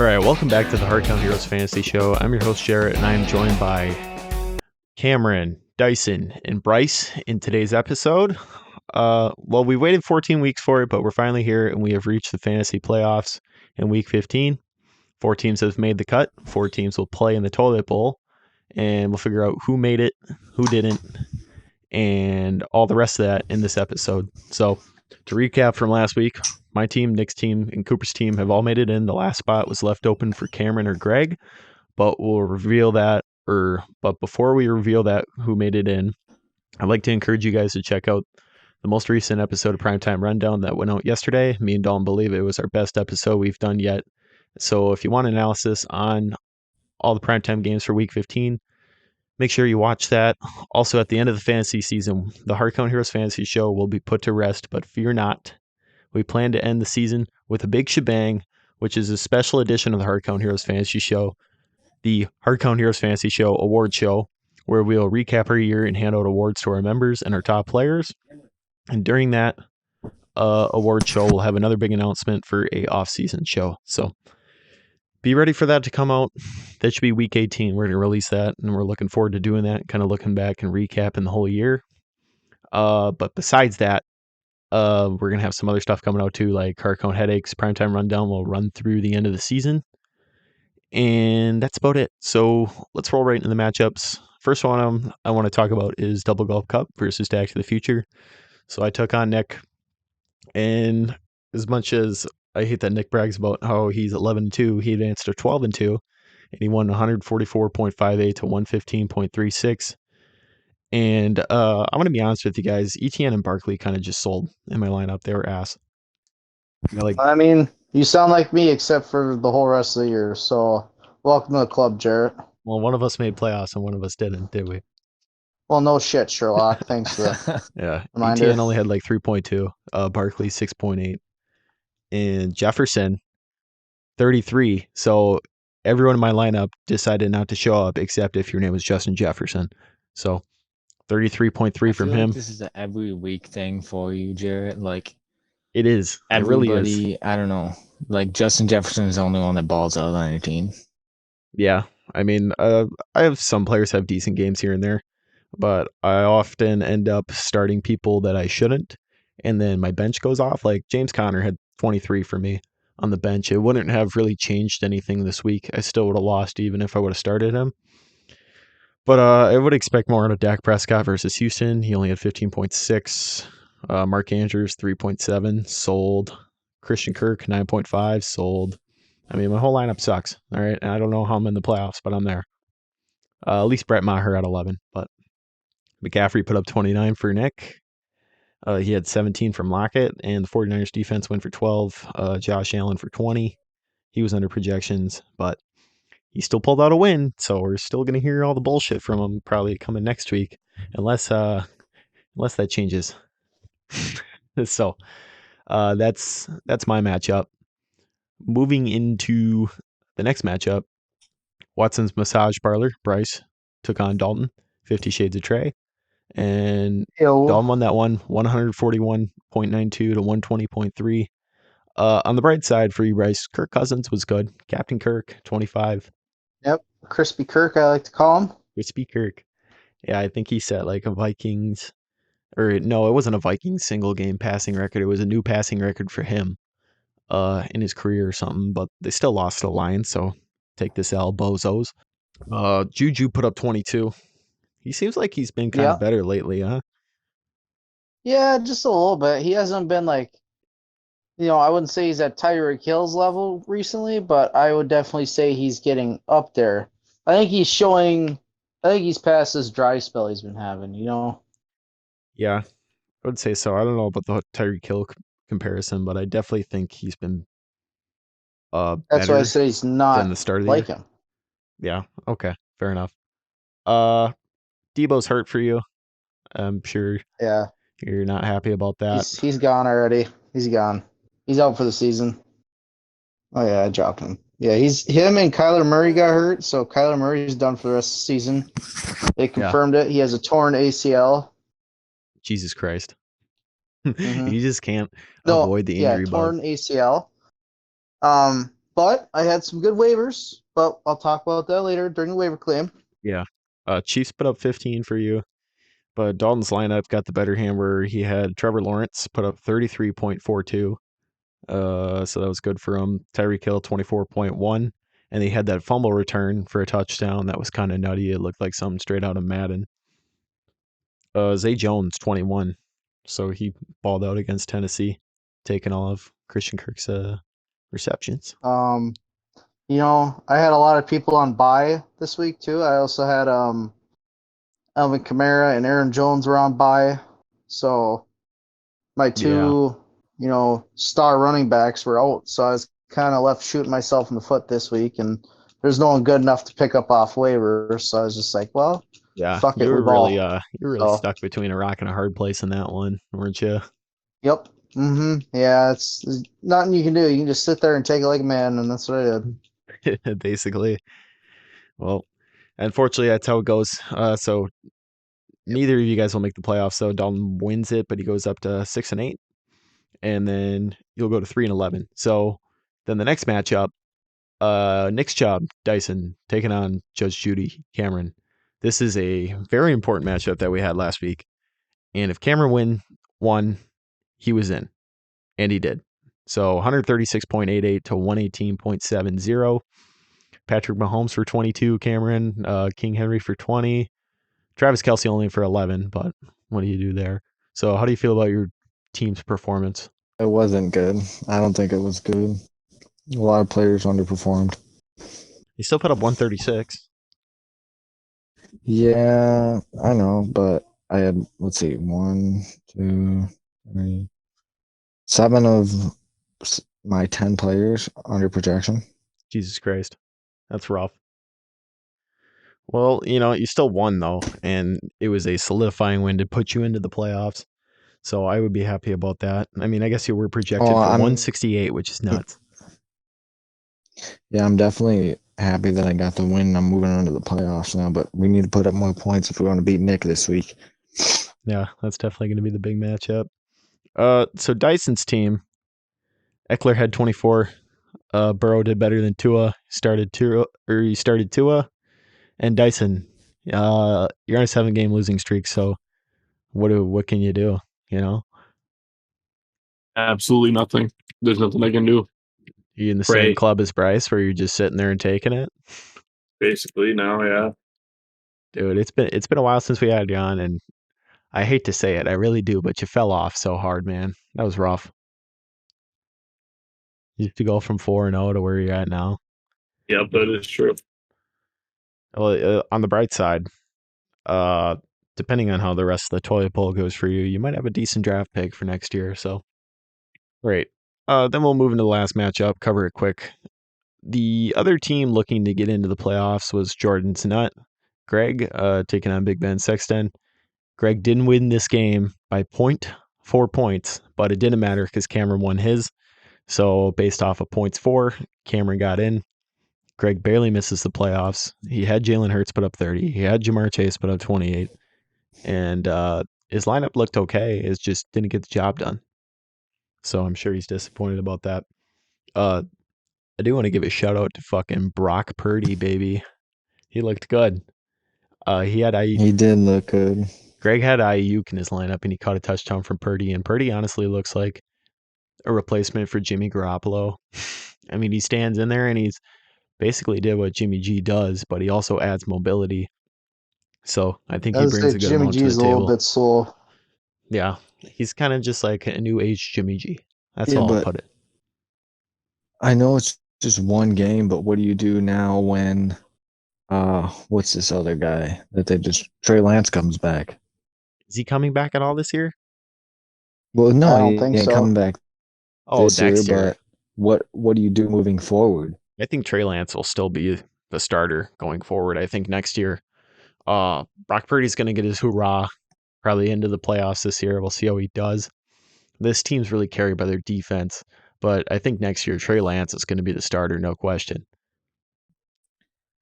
All right, welcome back to the Hardcount Heroes Fantasy Show. I'm your host, Jarrett, and I am joined by Cameron, Dyson, and Bryce in today's episode. Well, we waited 14 weeks for it, but we're finally here, and we have reached the fantasy playoffs in Week 15. 4 teams have made the cut. 4 teams will play in the Toilet Bowl, and we'll figure out who made it, who didn't, and all the rest of that in this episode. So, to recap from last week, my team, Nick's team, and Cooper's team have all made it in. The last spot was left open for Cameron or Greg, but we'll reveal that. But before we reveal that, who made it in, I'd like to encourage you guys to check out the most recent episode of Primetime Rundown that went out yesterday. Me and Dawn believe it was our best episode we've done yet. So if you want analysis on all the primetime games for Week 15, make sure you watch that. Also, at the end of the fantasy season, the Hardcount Heroes Fantasy Show will be put to rest, but fear not. We plan to end the season with a big shebang, which is a special edition of the Hardcount Heroes Fantasy Show, the Hardcount Heroes Fantasy Show award show, where we'll recap our year and hand out awards to our members and our top players. And during that award show, we'll have another big announcement for a off-season show. So be ready for that to come out. That should be Week 18. We're going to release that, and we're looking forward to doing that, kind of looking back and recapping the whole year. But besides that, we're going to have some other stuff coming out too, like Hardcount Headaches, Primetime Rundown will run through the end of the season. And that's about it. So let's roll right into the matchups. First one I want to talk about is Double Golf Cup versus Stack to the Future. So I took on Nick, and as much as I hate that Nick brags about how he's 11-2, he advanced to 12-2, and he won 144.58 to 115.36. And I'm going to be honest with you guys, ETN and Barkley kind of just sold in my lineup. They were ass. I mean, you sound like me except for the whole rest of the year. So, welcome to the club, Jarrett. Well, one of us made playoffs and one of us didn't, did we? Well, no shit, Sherlock. Thanks for the Yeah, reminder. ETN only had like 3.2, Barkley 6.8, and Jefferson 33. So everyone in my lineup decided not to show up except if your name was Justin Jefferson. So 33.3 I from feel him. like this is an every week thing for you, Jarrett. Like It is. everybody, It really is. I don't know. Like Justin Jefferson is the only one that balls out on your team. Yeah. I mean, I have some players have decent games here and there, but I often end up starting people that I shouldn't, and then my bench goes off. Like James Conner had 23 for me on the bench. It wouldn't have really changed anything this week. I still would have lost even if I would have started him. But I would expect more out of Dak Prescott versus Houston. He only had 15.6. Mark Andrews, 3.7. Sold. Christian Kirk, 9.5. Sold. I mean, my whole lineup sucks. All right. And I don't know how I'm in the playoffs, but I'm there. At least Brett Maher at 11. But McCaffrey put up 29 for Nick. He had 17 from Lockett. And the 49ers defense went for 12. Josh Allen for 20. He was under projections, but he still pulled out a win, so we're still going to hear all the bullshit from him probably coming next week, unless that changes. So that's my matchup. Moving into the next matchup, Watson's Massage Parlor, Bryce took on Dalton, 50 Shades of Trey, and Dalton won that one, 141.92 to 120.3. On the bright side for you, Bryce, Kirk Cousins was good. Captain Kirk, 25. Yep, Crispy Kirk, I like to call him. Crispy Kirk. Yeah, I think he set like a Vikings, or no, it wasn't a Vikings single game passing record. It was a new passing record for him in his career or something, but they still lost to the Lions, so take this L, bozos. Juju put up 22. He seems like he's been kind of better lately, huh? Yeah, just a little bit. He hasn't been like, I wouldn't say he's at Tyreek Hill's level recently, but I would definitely say he's getting up there. I think he's past this dry spell he's been having. Yeah, I would say so. I don't know about the Tyreek Hill comparison, but I definitely think he's been That's why I say he's not than the start of the like year. him. Yeah, okay, fair enough. Debo's hurt for you. I'm sure you're not happy about that. He's gone already. He's gone. He's out for the season. Oh yeah, I dropped him. Yeah, him and Kyler Murray got hurt, so Kyler Murray's done for the rest of the season. They confirmed it. He has a torn ACL. Jesus Christ. Mm-hmm. You just can't avoid the injury bug. Torn ACL. But I had some good waivers, but I'll talk about that later during the waiver claim. Yeah. Chiefs put up 15 for you, but Dalton's lineup got the better hand where he had Trevor Lawrence put up 33.42. So that was good for him. Tyreek Hill 24.1. And he had that fumble return for a touchdown. That was kind of nutty. It looked like something straight out of Madden. Zay Jones 21. So he balled out against Tennessee, taking all of Christian Kirk's receptions. I had a lot of people on bye this week too. I also had Alvin Kamara and Aaron Jones were on bye. So my Yeah. two, star running backs were out. So I was kind of left shooting myself in the foot this week, and there's no one good enough to pick up off waivers. So I was just like, well, Yeah. fuck it, we ball. You were really So, stuck between a rock and a hard place in that one, weren't you? yep. Yeah, it's nothing you can do. You can just sit there and take it like a man, and that's what I did. Basically. Well, unfortunately, that's how it goes. So neither of you guys will make the playoffs. So Dalton wins it, but he goes up to 6-8, and then you'll go to 3-11. So then the next matchup, Nick's job, Dyson taking on Judge Judy Cameron. This is a very important matchup that we had last week, and if Cameron won, he was in, and he did. So 136.88 to 118.70. Patrick Mahomes for 22, Cameron, King Henry for 20, Travis Kelce only for 11, but what do you do there? So how do you feel about your team's performance? It wasn't good. I don't think it was good. A lot of players underperformed. You still put up 136. Yeah, I know, but I had, let's see, 1, 2, 3, 7 of my 10 players under projection. Jesus Christ. That's rough. Well, you still won though, and it was a solidifying win to put you into the playoffs. So I would be happy about that. I mean, I guess you were projected Oh, for I'm 168, which is nuts. Yeah, I'm definitely happy that I got the win. I'm moving on to the playoffs now, but we need to put up more points if we want to beat Nick this week. Yeah, that's definitely going to be the big matchup. So Dyson's team, Eckler had 24. Burrow did better than Tua. He started Tua, and Dyson. You're on a 7-game losing streak, so what can you do? You know, Absolutely nothing. There's nothing I can do. you in the same Pray, club as Bryce, where you're just sitting there and taking it, basically, now, yeah. dude. It's been a while since we had you on, and I hate to say it, I really do, but you fell off so hard, man. That was rough. You have to go from 4-0 to where you're at now. Yep, that is true. Well, on the bright side, uh, depending on how the rest of the toilet bowl goes for you, you might have a decent draft pick for next year. So, great. Then we'll move into the last matchup, cover it quick. The other team looking to get into the playoffs was Jordan's Nut. Greg taking on Big Ben Sexton. Greg didn't win this game by 0.4 points, but it didn't matter because Cameron won his. So, based off of points for, Cameron got in. Greg barely misses the playoffs. He had Jalen Hurts put up 30. He had Jamar Chase put up 28. And his lineup looked okay. It just didn't get the job done. So I'm sure he's disappointed about that. I do want to give a shout out to fucking Brock Purdy, baby. He looked good. He did look good. Greg had Ayuk in his lineup, and he caught a touchdown from Purdy. And Purdy honestly looks like a replacement for Jimmy Garoppolo. I mean, he stands in there and he's basically did what Jimmy G does, but he also adds mobility. So I think I he would brings say a good Jimmy amount G to is the a little table. bit slow. Yeah, he's kind of just like a new age Jimmy G. That's Yeah, all I'll but put it. I know it's just one game, but what do you do now when what's this other guy that they just Trey Lance comes back? Is he coming back at all this year? Well, I no, don't he think ain't so. coming back Oh, this year, next year. but what do you do moving forward? I think Trey Lance will still be the starter going forward. I think next year, Brock Purdy's going to get his hoorah probably into the playoffs this year. We'll see how he does. This team's really carried by their defense, but I think next year Trey Lance is going to be the starter, no question.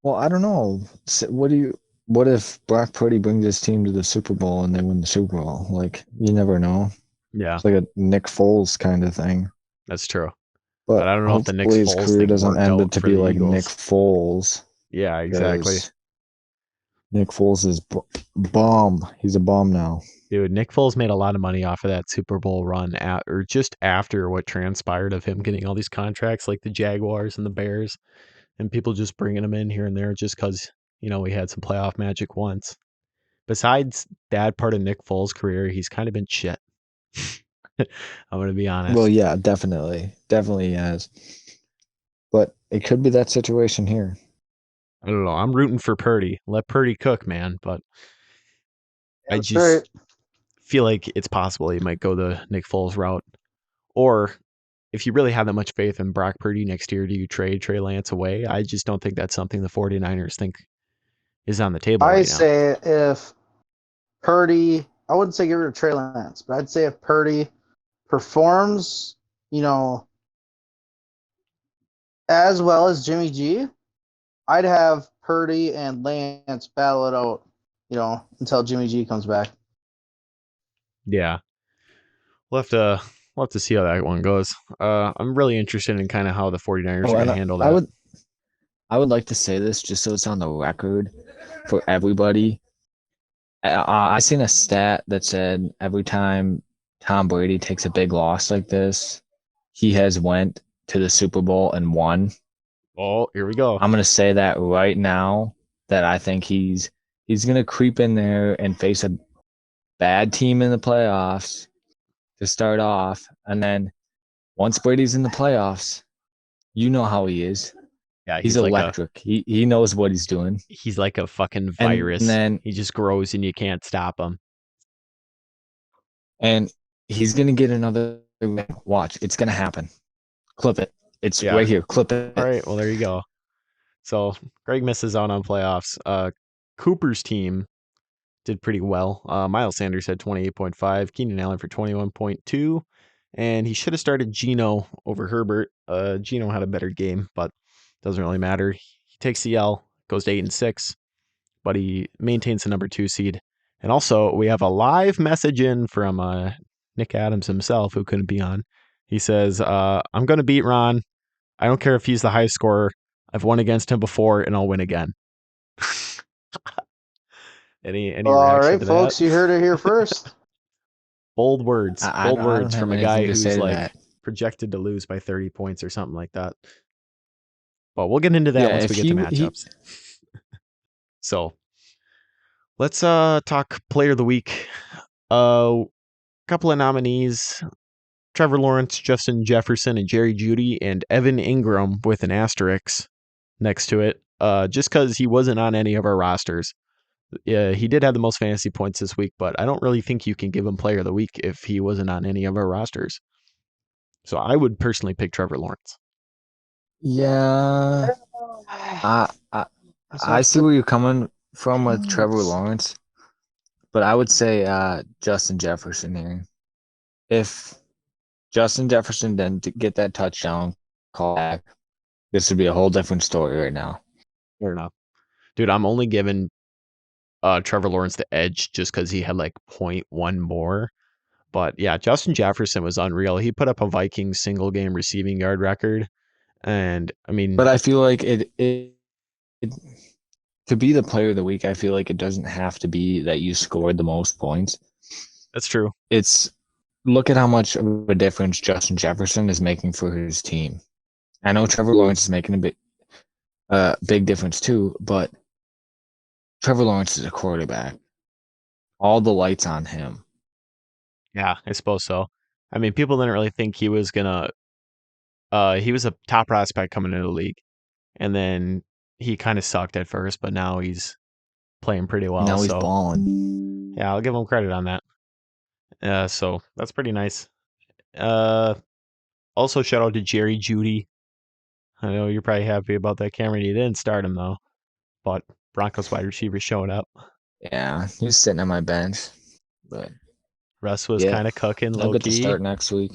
Well, I don't know. What if Brock Purdy brings his team to the Super Bowl and they win the Super Bowl? Like, you never know. Yeah, It's like a Nick Foles kind of thing. that's true. But I don't know if the Nick hopefully his Foles career thing doesn't worked end out to for be the like Nick Eagles. Foles. Yeah, exactly. 'Cause Nick Foles is bum. He's a bum now. Dude, Nick Foles made a lot of money off of that Super Bowl run or just after what transpired of him getting all these contracts like the Jaguars and the Bears and people just bringing him in here and there just because, we had some playoff magic once. Besides that part of Nick Foles' career, he's kind of been shit. I'm going to be honest. Well, yeah, definitely. Definitely has. But it could be that situation here. I don't know. I'm rooting for Purdy. Let Purdy cook, man. But I That's just right. feel like it's possible he might go the Nick Foles route. Or if you really have that much faith in Brock Purdy next year, do you trade Trey Lance away? I just don't think that's something the 49ers think is on the table I right now. say if Purdy, I wouldn't say get rid of Trey Lance, but I'd say if Purdy performs, as well as Jimmy G, I'd have Purdy and Lance battle it out, until Jimmy G comes back. Yeah. We'll have to see how that one goes. I'm really interested in kind of how the 49ers are going to handle that. I would like to say this just so it's on the record for everybody. I seen a stat that said every time Tom Brady takes a big loss like this, he has went to the Super Bowl and won. Oh, here we go. I'm gonna say that right now that I think he's gonna creep in there and face a bad team in the playoffs to start off, and then once Brady's in the playoffs, you know how he is. Yeah, He's electric. He knows what he's doing. He's like a fucking And virus. then He just grows and you can't stop him. and he's gonna get another watch. It's gonna happen. Clip it. It's right here. Clip it. All right. Well, there you go. So Greg misses out on playoffs. Cooper's team did pretty well. Miles Sanders had 28.5, Keenan Allen for 21.2, and he should have started Geno over Herbert. Geno had a better game, but doesn't really matter. He takes the L, goes to 8-6, but he maintains the number 2 seed. And also, we have a live message in from Nick Adams himself, who couldn't be on. He says, I'm going to beat Ron. I don't care if he's the highest scorer. I've won against him before, and I'll win again. Any All reaction right, to folks, that? you heard it here first. Bold words. I Bold don't words have from a anything guy to who's say to like that. projected to lose by 30 points or something like that. But we'll get into that Yeah, once if we get he- to matchups. So let's talk player of the week. A couple of nominees: Trevor Lawrence, Justin Jefferson, and Jerry Jeudy, and Evan Ingram with an asterisk next to it. Just because he wasn't on any of our rosters. Yeah, he did have the most fantasy points this week, but I don't really think you can give him player of the week if he wasn't on any of our rosters. So I would personally pick Trevor Lawrence. Yeah, I see where you're coming from with Trevor Lawrence, but I would say Justin Jefferson here. If Justin Jefferson didn't get that touchdown call back, this would be a whole different story right now. Fair enough. Dude, I'm only giving Trevor Lawrence the edge just because he had like 0.1 more. But yeah, Justin Jefferson was unreal. He put up a Vikings single game receiving yard record. And I mean, But I feel like it to be the player of the week, I feel like it doesn't have to be that you scored the most points. that's true. It's look at how much of a difference Justin Jefferson is making for his team. I know Trevor Lawrence is making a big difference too, but Trevor Lawrence is a quarterback. All the lights on him. Yeah, I suppose so. I mean, people didn't really think he was gonna he was a top prospect coming into the league. And then he kind of sucked at first, but now he's playing pretty well. Now he's So balling. yeah, I'll give him credit on that. So that's pretty nice. Also shout out to Jerry Jeudy. I know you're probably happy about that, Cameron. You didn't start him though, but Broncos wide receiver showing up. Yeah, he's sitting on my bench. But Russ was yeah, kind of cooking he'll low get to key, start next week.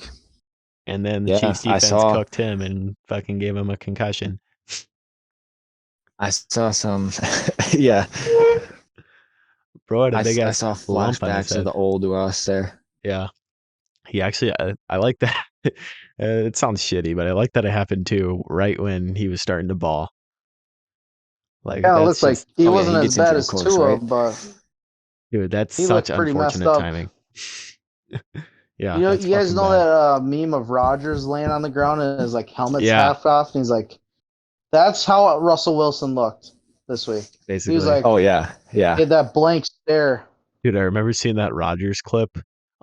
and then the Yeah, Chiefs I defense saw- cooked him and fucking gave him a concussion. I saw some. Yeah, Bro had a big I ass saw lump on his flashbacks of head. the old Russ there. Yeah, he actually I like that. It sounds shitty, but I like that it happened too, right when he was starting to ball. Like Kind of that's looked like just, he Oh yeah, wasn't he as gets bad injured, of as course, Tua, right? but dude, that's he such looked pretty messed unfortunate up. timing. You Yeah, know, that's you guys fucking know bad. that meme of Rodgers laying on the ground and his like helmet's Yeah, half off, and he's like, "That's how Russell Wilson looked this week." He was basically. like, Oh yeah, he yeah. had that blank stare. Dude, I remember seeing that Rogers clip,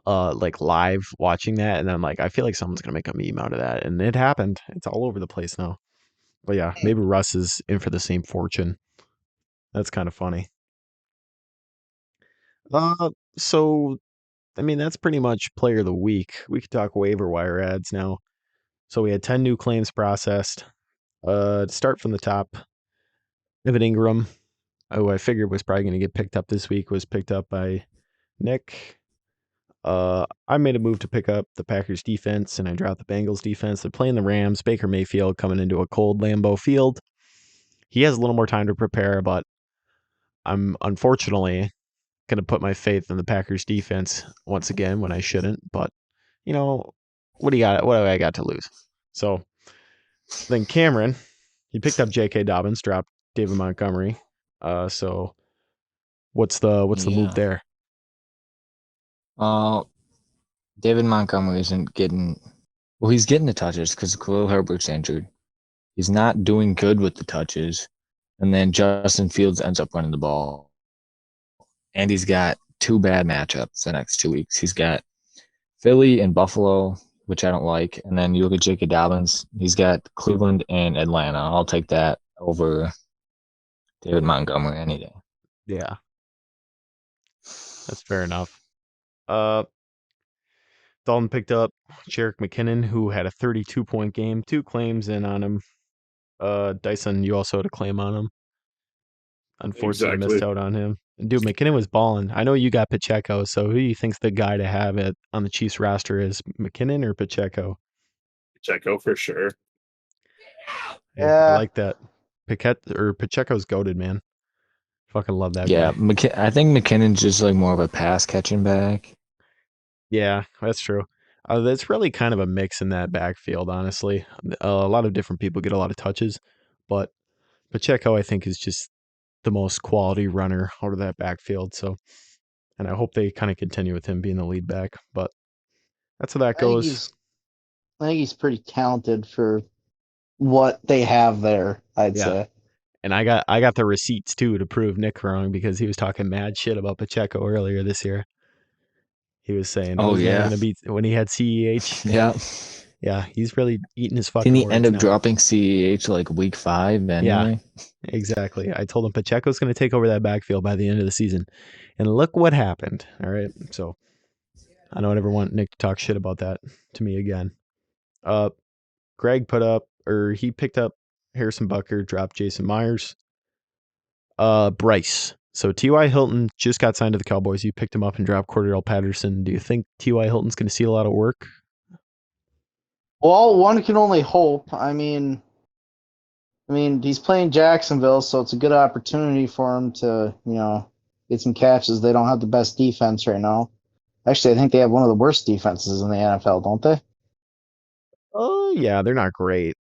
like live watching that, and I'm like, I feel like someone's gonna make a meme out of that, and it happened. It's all over the place now. But yeah, maybe Russ is in for the same fortune. That's kind of funny. So I mean, that's pretty much player of the week. We could talk waiver wire ads now. So we had 10 new claims processed. To start from the top, Evan Ingram, who I figured was probably going to get picked up this week, was picked up by Nick. I made a move to pick up the Packers defense, and I dropped the Bengals defense. They're playing the Rams. Baker Mayfield coming into a cold Lambeau Field. He has a little more time to prepare, but I'm unfortunately going to put my faith in the Packers defense once again when I shouldn't. But you know, what do you got? What do I got to lose? So then Cameron, he picked up J.K. Dobbins, dropped David Montgomery. So what's the move Yeah. there? David Montgomery isn't getting. Well, he's getting the touches because Khalil Herbert's injured. He's not doing good with the touches, and then Justin Fields ends up running the ball, and he's got two bad matchups the next 2 weeks. He's got Philly and Buffalo, which I don't like, and then you look at J.K. Dobbins. He's got Cleveland and Atlanta. I'll take that over David Montgomery any day. Yeah, that's fair enough. Uh, Dalton picked up Jerick McKinnon, who had a 32-point game, 2 claims in on him. Dyson, you also had a claim on him. Unfortunately, missed Exactly. out on him. And dude, McKinnon was balling. I know you got Pacheco, so who do you think's the guy to have it on the Chiefs roster? Is McKinnon or Pacheco? Pacheco for sure. Hey, I Yeah, like that. Pacheco's goated, man. Fucking love that Yeah, guy. I think McKinnon's just like more of a pass catching back. Yeah, that's true. That's really kind of a mix in that backfield, honestly. A lot of different people get a lot of touches, but Pacheco, I think, is just the most quality runner out of that backfield. So, and I hope they kind of continue with him being the lead back. But that's how that I think goes. he's I think he's pretty talented for what they have there, I'd Yeah. say. And I got the receipts too to prove Nick wrong because he was talking mad shit about Pacheco earlier this year. He was saying, "Oh, Oh he's never yeah, gonna beat when he had CEH." yeah. Yeah, he's really eating his Didn't fucking he end words up now. dropping CEH like week 5 Yeah, anyway? exactly. I told him Pacheco's going to take over that backfield by the end of the season, and look what happened. All right, so I don't ever want Nick to talk shit about that to me again. Greg he picked up Harrison Bucker, dropped Jason Myers. Bryce. So T.Y. Hilton just got signed to the Cowboys. You picked him up and dropped Cordell Patterson. Do you think T.Y. Hilton's going to see a lot of work? Well, one can only hope. He's playing Jacksonville, so it's a good opportunity for him to, get some catches. They don't have the best defense right now. Actually, I think they have one of the worst defenses in the NFL, don't they? Oh, yeah, they're not great.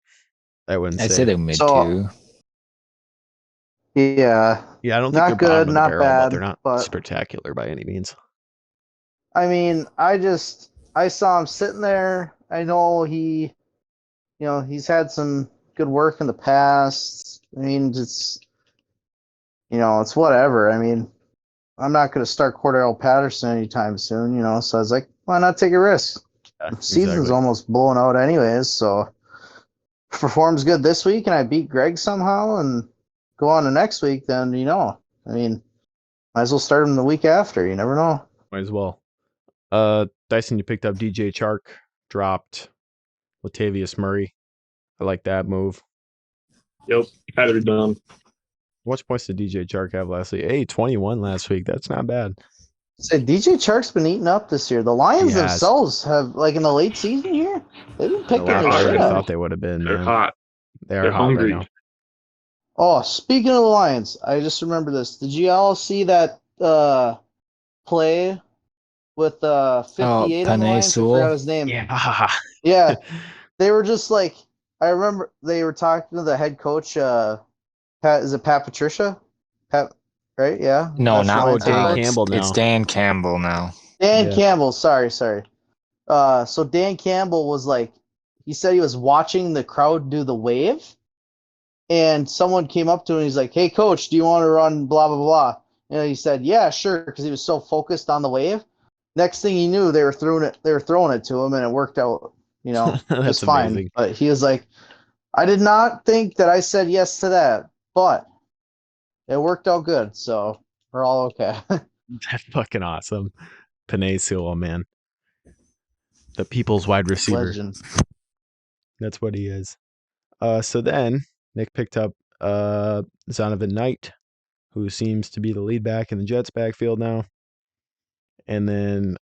I wouldn't I'd say say. they're mid So, tier. yeah, Yeah, I don't think they're not good, bottom of the not barrel, but they're bad, not but spectacular by any means. I saw him sitting there. I know he's had some good work in the past. It's whatever. I'm not going to start Cordell Patterson anytime soon, so I was like, why not take a risk? Yeah, Season's exactly. almost blowing out anyways, so if performs good this week and I beat Greg somehow and go on to next week, then might as well start him the week after. You never know. Might as well. Dyson, you picked up DJ Chark, dropped Latavius Murray. I like that move. Yep. Had to be done. How much points did DJ Chark have last week? Hey, 21 last week. That's not bad. Say DJ Chark's been eating up this year. The He Lions has. themselves have, like in the late season here, they've been A picking lot his better shit than I hungry. thought up. they would have been, They're man. hot. They are They're hot right hungry. now. Oh, speaking of the Lions, I just remember this. Did you all see that play with 58 on the Panay line. I Sewell? forgot his name. Yeah. Yeah, they were just like, I remember they were talking to the head coach. Pat, is it Pat Patricia? Pat, right? Yeah, No, that's not Oh, Lions head Dan coach. it's Campbell now. Dan Campbell now. Dan Yeah. Campbell. Sorry. So Dan Campbell was like, he said he was watching the crowd do the wave, and someone came up to him and he's like, "Hey, coach, do you want to run blah blah blah?" And he said, "Yeah, sure," because he was so focused on the wave. Next thing he knew, they were throwing it to him, and it worked out, That's just fine. amazing. But he was like, "I did not think that I said yes to that, but it worked out good, so we're all okay." That's fucking awesome. Panay Sewell, man. The people's wide receiver. Legend. That's what he is. So then Nick picked up Zonovan Knight, who seems to be the lead back in the Jets backfield now. And then,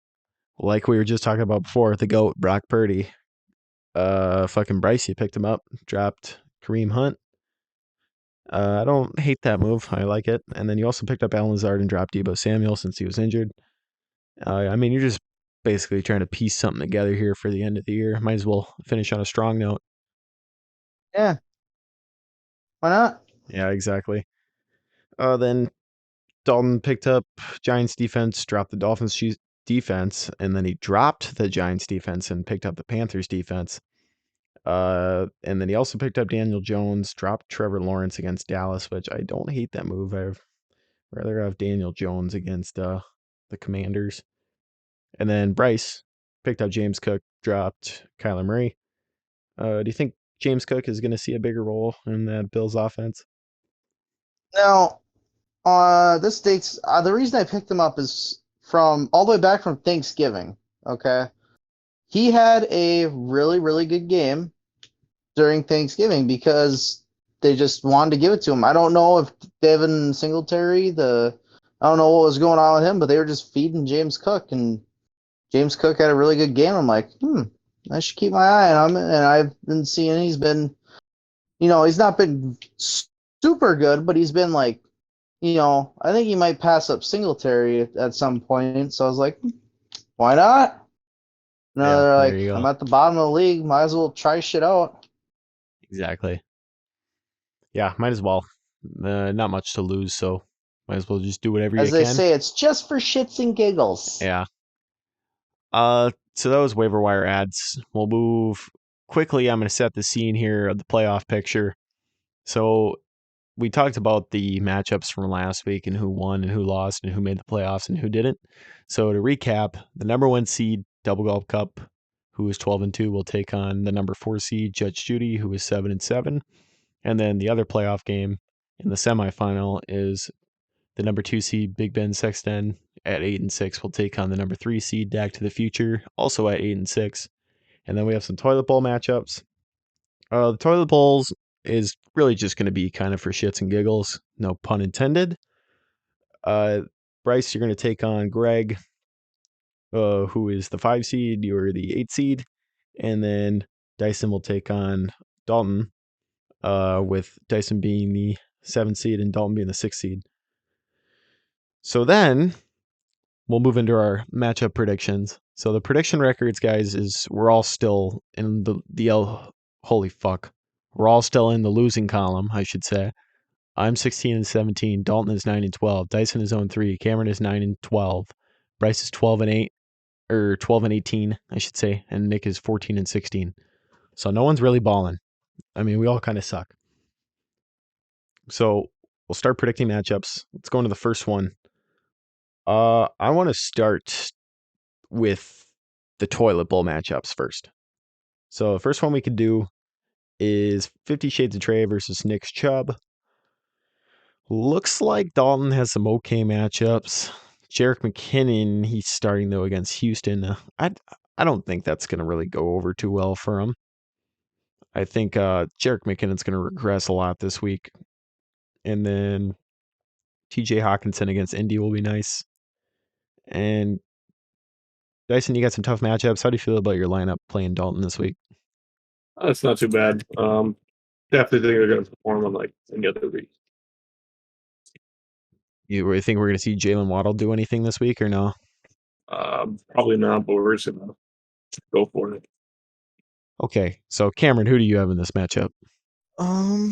like we were just talking about before, the GOAT, Brock Purdy. Fucking Bryce, you picked him up, dropped Kareem Hunt. I don't hate that move. I like it. And then you also picked up Alan Lazard and dropped Deebo Samuel since he was injured. I mean, you're just basically trying to piece something together here for the end of the year. Might as well finish on a strong note. Yeah, why not? Yeah, exactly. Then Dalton picked up Giants defense, dropped the Dolphins defense, and then he dropped the Giants defense and picked up the Panthers defense. And then he also picked up Daniel Jones, dropped Trevor Lawrence against Dallas, which I don't hate that move. I'd rather have Daniel Jones against the Commanders. And then Bryce picked up James Cook, dropped Kyler Murray. Do you think James Cook is going to see a bigger role in the Bills offense? Now, this dates. The reason I picked him up is from all the way back from Thanksgiving. Okay, he had a really, really good game during Thanksgiving because they just wanted to give it to him. I don't know if Devin Singletary, I don't know what was going on with him, but they were just feeding James Cook, and James Cook had a really good game. I'm like, I should keep my eye on him, and I've been seeing he's been, he's not been super good, but he's been like, I think he might pass up Singletary at some point. So I was like, why not? No, Yeah, they're there like, you go. I'm at the bottom of the league. Might as well try shit out. Exactly. Yeah, might as well. Not much to lose, so might as well just do whatever As you they can. say, it's just for shits and giggles. Yeah. So that was waiver wire ads. We'll move quickly. I'm going to set the scene here of the playoff picture. So we talked about the matchups from last week and who won and who lost and who made the playoffs and who didn't. So to recap, the number 1 seed Double Golf Cup, who is 12-2, will take on the number 4 seed Judge Judy, who is 7-7. And then the other playoff game in the semifinal is the number 2 seed Big Ben Sexton at 8-6 will take on the number 3 seed Dak to the Future, also at 8-6. And then we have some toilet bowl matchups. The toilet bowls is really just going to be kind of for shits and giggles, no pun intended. Bryce, you're going to take on Greg, who is the 5 seed. You're the 8 seed. And then Dyson will take on Dalton, with Dyson being the 7 seed and Dalton being the 6 seed. So then we'll move into our matchup predictions. So the prediction records, guys, is we're all still in holy fuck. We're all still in the losing column, I should say. I'm 16-17. Dalton is 9-12. Dyson is 0-3. Cameron is 9-12. Bryce is 12-8, or 12-18, I should say, and Nick is 14-16. So no one's really balling. I mean, we all kind of suck. So we'll start predicting matchups. Let's go into the first one. I want to start with the toilet bowl matchups first. So the first one we could do is 50 Shades of Trey versus Nick's Chubb. Looks like Dalton has some okay matchups. Jarrett McKinnon, he's starting though against Houston. I don't think that's going to really go over too well for him. I think Jarrett McKinnon's going to regress a lot this week. And then TJ Hawkinson against Indy will be nice. And Dyson, you got some tough matchups. How do you feel about your lineup playing Dalton this week? That's not too bad. Definitely think they're going to perform on like any other week. You really think we're going to see Jalen Waddle do anything this week or no? Probably not, but we're just gonna go for it. Okay, so Cameron, who do you have in this matchup? I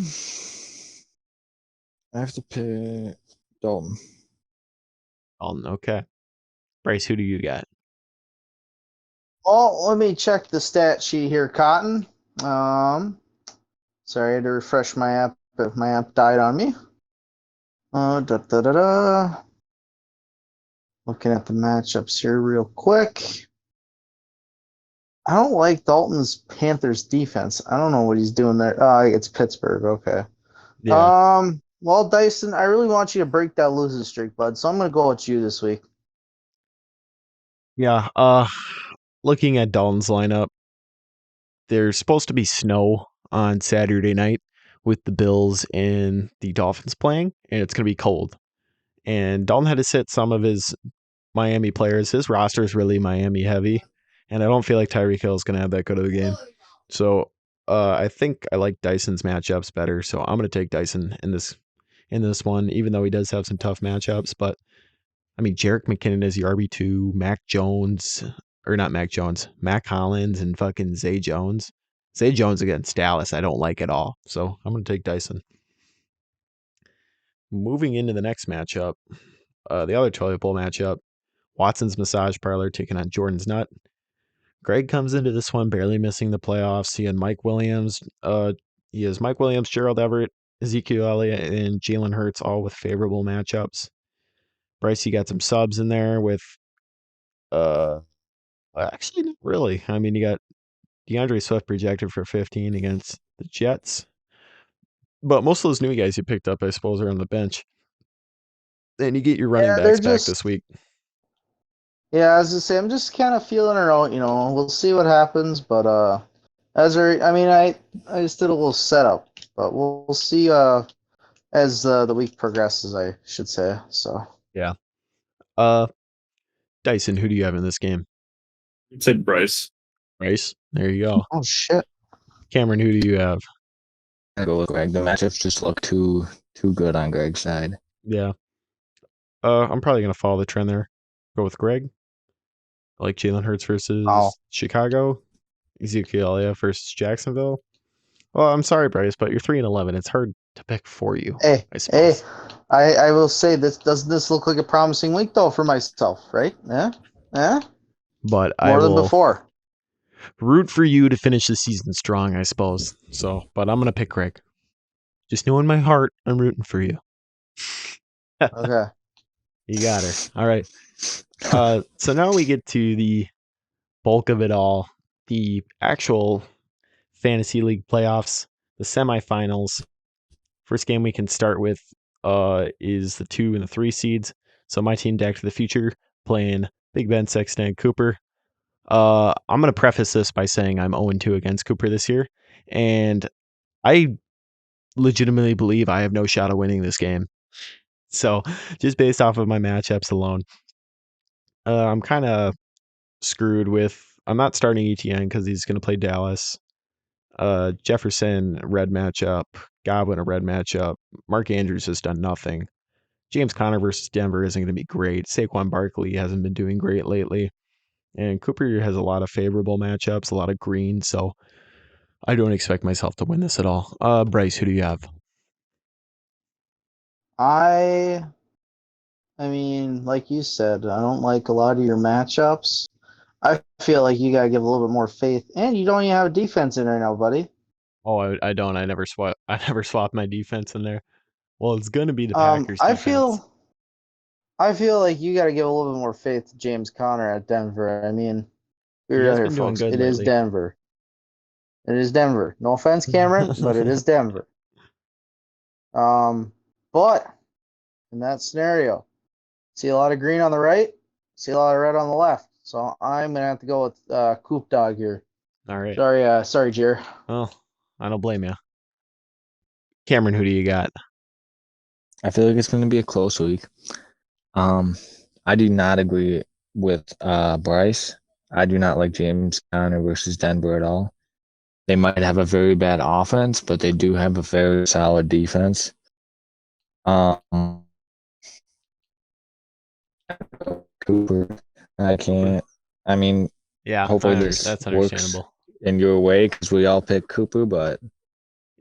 have to pick Dalton. Okay. Bryce, who do you got? Oh, let me check the stat sheet here, Cotton. Sorry, I had to refresh my app. If my app died on me. Looking at the matchups here real quick. I don't like Dalton's Panthers defense. I don't know what he's doing there. Oh, it's Pittsburgh. Okay. Yeah. Well, Dyson, I really want you to break that losing streak, bud. So I'm gonna go with you this week. Yeah. Looking at Dalton's lineup, there's supposed to be snow on Saturday night with the Bills and the Dolphins playing, and it's going to be cold. And Dalton had to sit some of his Miami players. His roster is really Miami heavy, and I don't feel like Tyreek Hill is going to have that good of a game. So I think I like Dyson's matchups better. So I'm going to take Dyson in this one, even though he does have some tough matchups. But I mean, Jarrett McKinnon is the RB2, Mac Jones, or not Mac Jones, Mac Hollins and fucking Zay Jones. Zay Jones against Dallas, I don't like at all. So I'm going to take Dyson. Moving into the next matchup, the other toilet bowl matchup, Watson's Massage Parlor taking on Jordan's Nut. Greg comes into this one barely missing the playoffs. He had Mike Williams. He has Mike Williams, Gerald Everett, Ezekiel Elliott, and Jalen Hurts, all with favorable matchups. Bryce, you got some subs in there with actually not really. I mean, you got DeAndre Swift projected for 15 against the Jets. But most of those new guys you picked up, I suppose, are on the bench. And you get your running Yeah, they're backs back just. this week. Yeah, as I say, I'm just kind of feeling her out. We'll see what happens. But I mean, I just did a little setup, but we'll see. As the week progresses, I should say. So. Yeah. Dyson, who do you have in this game? I'd say Bryce. Bryce. There you go. Oh shit. Cameron, who do you have? I go with Greg. The matchups just look too good on Greg's side. Yeah. I'm probably gonna follow the trend there. Go with Greg. I like Jalen Hurts versus Chicago. Ezekiel Elliott versus Jacksonville. Well, I'm sorry, Bryce, but you're 3-11. It's hard to pick for you. Hey, I suppose. I will say this. Doesn't this look like a promising week though for myself? Right? Yeah. Yeah. But I More than will before. root for you to finish the season strong, I suppose. So, but I'm gonna pick Greg. Just knowing my heart, I'm rooting for you. Okay. You got her. All right. So now we get to the bulk of it all, the actual fantasy league playoffs, the semifinals. First game we can start with is the 2 and the 3 seeds. So my team, Back to the Future, playing Big Ben, Sexton, and Cooper. I'm going to preface this by saying I'm 0-2 against Cooper this year, and I legitimately believe I have no shot of winning this game. So just based off of my matchups alone, I'm kind of screwed with. I'm not starting ETN because he's going to play Dallas. Jefferson, red matchup. Godwin, a red matchup. Mark Andrews has done nothing. James Conner versus Denver isn't going to be great. Saquon Barkley hasn't been doing great lately. And Cooper has a lot of favorable matchups, a lot of green, so I don't expect myself to win this at all. Bryce, who do you have? I mean, like you said, I don't like a lot of your matchups. I feel like you gotta give a little bit more faith, and you don't even have a defense in right now, buddy. Oh, I don't. I never swap my defense in there. Well, it's going to be the Packers defense. I feel like you gotta give a little bit more faith to James Conner at Denver. I mean, be He real has here, been doing folks. good It is lately. Denver. It is Denver. No offense, Cameron, but it is Denver. But in that scenario, see a lot of green on the right, see a lot of red on the left. So I'm gonna have to go with Coop Dog here. All right. Sorry, Jer. Well, I don't blame you. Cameron, who do you got? I feel like it's going to be a close week. I do not agree with Bryce. I do not like James Conner versus Denver at all. They might have a very bad offense, but they do have a very solid defense. Cooper, I can't. I mean, Yeah, hopefully this that's works understandable. in your way because we all picked Cooper, but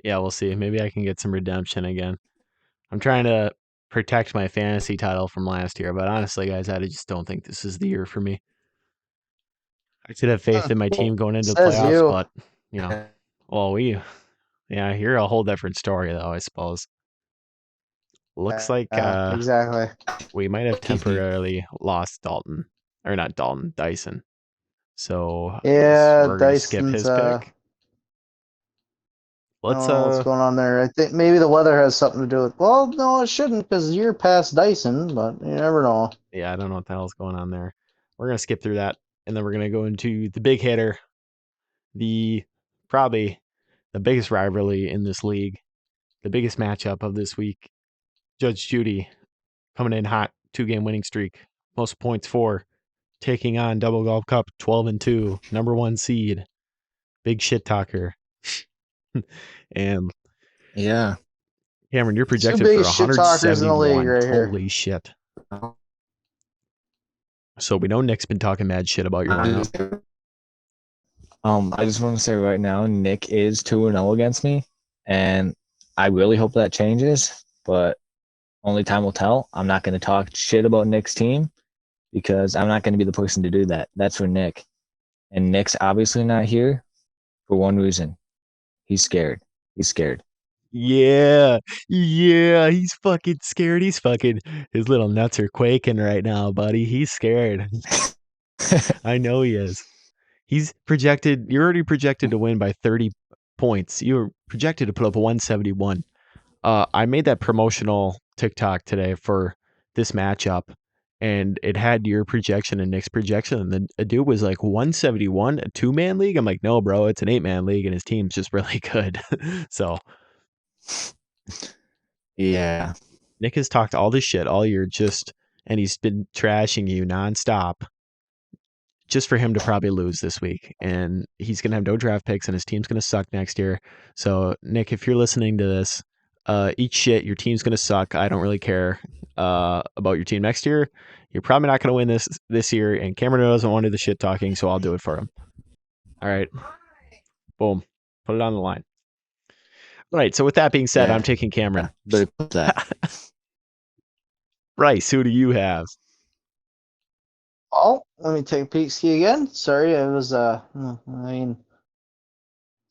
Yeah, we'll see. Maybe I can get some redemption again. I'm trying to protect my fantasy title from last year, but honestly, guys, I just don't think this is the year for me. I should have faith in my team going into the Says playoffs, you. but well, yeah, you're a whole different story, though. I suppose. Looks like Exactly. we might have Keith, temporarily lost Dalton, or not Dalton, Dyson. So I guess Yeah, we're gonna skip Dyson's. his I pick. don't Let's know what's going on there. I think maybe the weather has something to do with. Well, no, it shouldn't because you're past Dyson, but you never know. yeah, I don't know what the hell's going on there. We're gonna skip through that, and then we're gonna go into the big hitter, the probably the biggest rivalry in this league, the biggest matchup of this week. Judge Judy coming in hot, 2-game winning streak, most points for, taking on Double Golf Cup 12-2, number 1 seed, big shit talker. And yeah. Cameron, you're Two projected for biggest shit talkers in the league 171. right here. Holy shit. So we know Nick's been talking mad shit about your lineup. I just want to say right now, Nick is 2-0 against me, and I really hope that changes, but only time will tell. I'm not going to talk shit about Nick's team because I'm not going to be the person to do that. That's for Nick. And Nick's obviously not here for one reason. He's scared. He's scared. Yeah, he's fucking scared. His little nuts are quaking right now, buddy. He's scared. I know he is. You're already projected to win by 30 points. You were projected to put up a 171. I made that promotional TikTok today for this matchup, and it had your projection and Nick's projection, and a dude was like 171, a 2-man league. I'm like, no, bro, it's an 8-man league, and his team's just really good. So Yeah. Nick has talked all this shit all year, and he's been trashing you nonstop, just for him to probably lose this week. And he's gonna have no draft picks, and his team's gonna suck next year. So Nick, if you're listening to this, eat shit. Your team's gonna suck. I don't really care about your team next year. You're probably not gonna win this year, and Cameron doesn't want to do the shit talking, so I'll do it for him. All right, boom, put it on the line. All right. So with that being said, Yeah. I'm taking Cameron. But that. Bryce, who do you have? Oh, let me take a peek ski again. Sorry, I was I mean,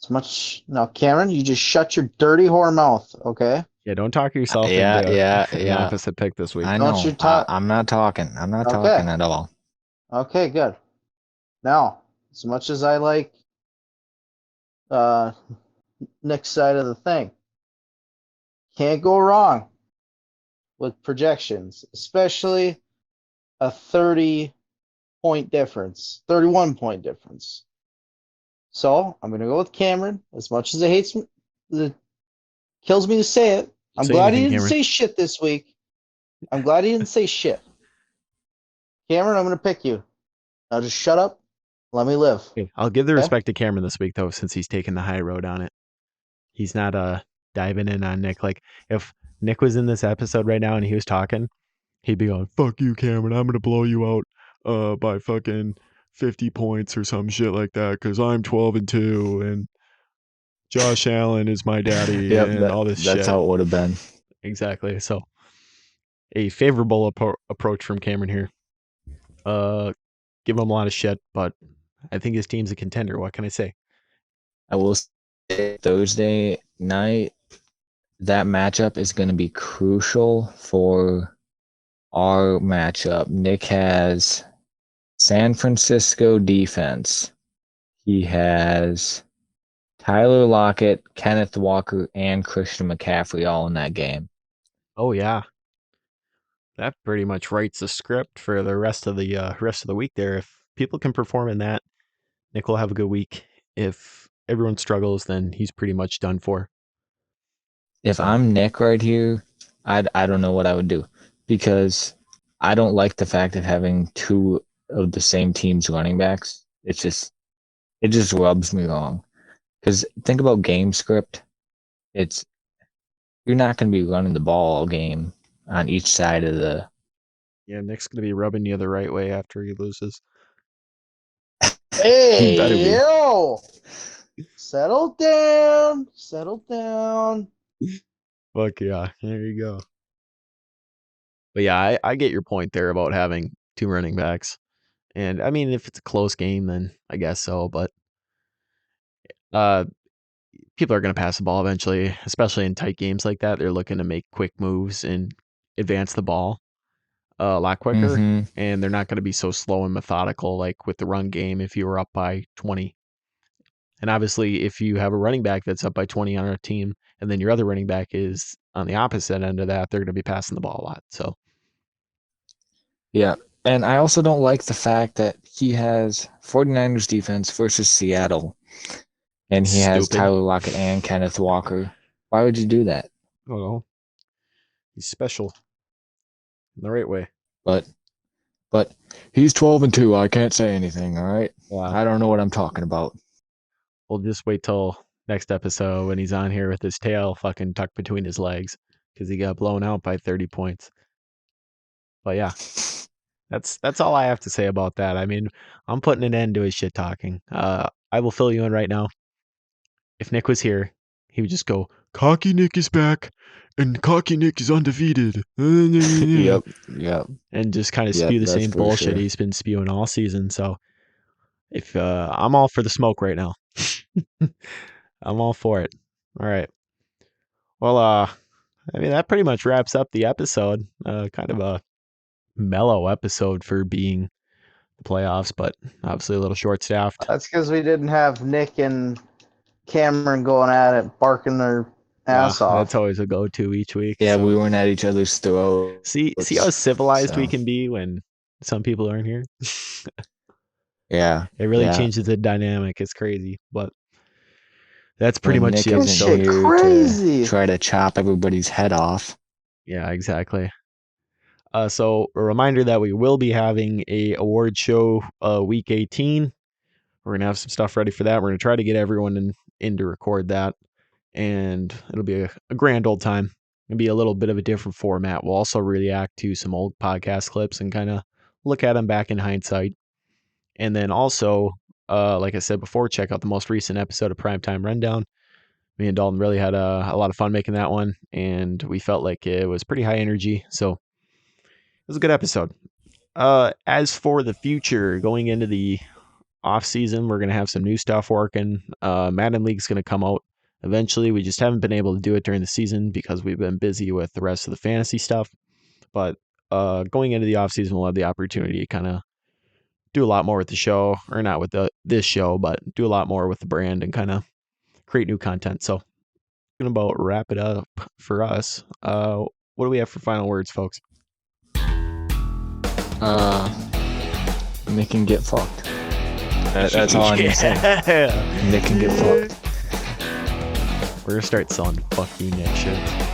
as much no, Cameron, you just shut your dirty whore mouth, okay? Yeah, don't talk yourself Yeah, into yeah, the yeah. opposite pick this week. I Don't know. you talk- I'm not talking. I'm not Okay. talking at all. Okay, good. Now, as much as I like Nick's side of the thing, can't go wrong with projections, especially a 30-point difference, 31-point difference. So I'm gonna go with Cameron. As much as it kills me to say it, I'm Say glad he anything, didn't Cameron. say shit this week. I'm glad he didn't say shit. Cameron, I'm gonna pick you. Now just shut up. Let me live. Okay, I'll give the Okay? respect to Cameron this week though, since he's taking the high road on it. He's not diving in on Nick. Like if Nick was in this episode right now and he was talking, he'd be going, "Fuck you, Cameron. I'm gonna blow you out by fucking 50 points or some shit like that because I'm 12-2 and Josh Allen is my daddy Yep, and all this shit." that's how it would have been. Exactly. So a favorable approach from Cameron here. Give him a lot of shit, but I think his team's a contender. What can I say? I will say Thursday night, that matchup is going to be crucial for our matchup. Nick has San Francisco defense. He has Tyler Lockett, Kenneth Walker, and Christian McCaffrey all in that game. Oh yeah, that pretty much writes the script for the rest of the week. There, if people can perform in that, Nick will have a good week. If everyone struggles, then he's pretty much done for. If So- I'm Nick right here, I don't know what I would do because I don't like the fact of having two of the same team's running backs. It just rubs me wrong. Because think about game script. You're not going to be running the ball all game on each side of the Yeah, Nick's gonna be rubbing you the right way after he loses. Hey, better be. yo! Settle down. Settle down. Fuck yeah, there you go. But yeah, I get your point there about having 2 running backs. And I mean, if it's a close game, then I guess so. But uh, people are going to pass the ball eventually, especially in tight games like that. They're looking to make quick moves and advance the ball a lot quicker. Mm-hmm. And they're not going to be so slow and methodical like with the run game if you were up by 20. And obviously, if you have a running back that's up by 20 on a team, and then your other running back is on the opposite end of that, they're going to be passing the ball a lot. So, Yeah. And I also don't like the fact that he has 49ers defense versus Seattle. And he has Stupid. Tyler Lockett and Kenneth Walker. Why would you do that? I don't know. He's special in the right way. But he's 12-2. I can't say anything, all right? Yeah. I don't know what I'm talking about. We'll just wait till next episode when he's on here with his tail fucking tucked between his legs because he got blown out by 30 points. But yeah, that's all I have to say about that. I mean, I'm putting an end to his shit talking. I will fill you in right now. If Nick was here, he would just go, "Cocky Nick is back, and Cocky Nick is undefeated." Yep. And just kind of Yep, spew the that's same for bullshit sure. he's been spewing all season. So if I'm all for the smoke right now. I'm all for it. All right. Well, I mean that pretty much wraps up the episode. Kind of a mellow episode for being the playoffs, but obviously a little short-staffed. That's because we didn't have Nick and Cameron going at it, barking their ass off. That's always a go-to each week. Yeah, so. we weren't at each other's throats. See how civilized we so. can be when some people aren't here. Yeah. It really yeah. changes the dynamic. It's crazy, but that's pretty When much Nick it. isn't So here crazy. to try to chop everybody's head off. yeah, exactly. So a reminder that we will be having a award show week 18. We're gonna have some stuff ready for that. We're gonna try to get everyone in to record that, and it'll be a grand old time. It'll be a little bit of a different format. We'll also react to some old podcast clips and kind of look at them back in hindsight. And then also, like I said before, check out the most recent episode of Primetime Rundown. Me and Dalton really had a lot of fun making that one, and we felt like it was pretty high energy. So it was a good episode. As for the future, going into the off season, we're gonna have some new stuff working. Madden League's gonna come out eventually. We just haven't been able to do it during the season because we've been busy with the rest of the fantasy stuff. But going into the off season, we'll have the opportunity to kind of do a lot more with the show, or not with this show, but do a lot more with the brand and kind of create new content. So, gonna about wrap it up for us. What do we have for final words, folks? Nick can get fucked. That's all I need to say. Nick can get fucked. We're gonna start selling "fuck you, Nick" shirts.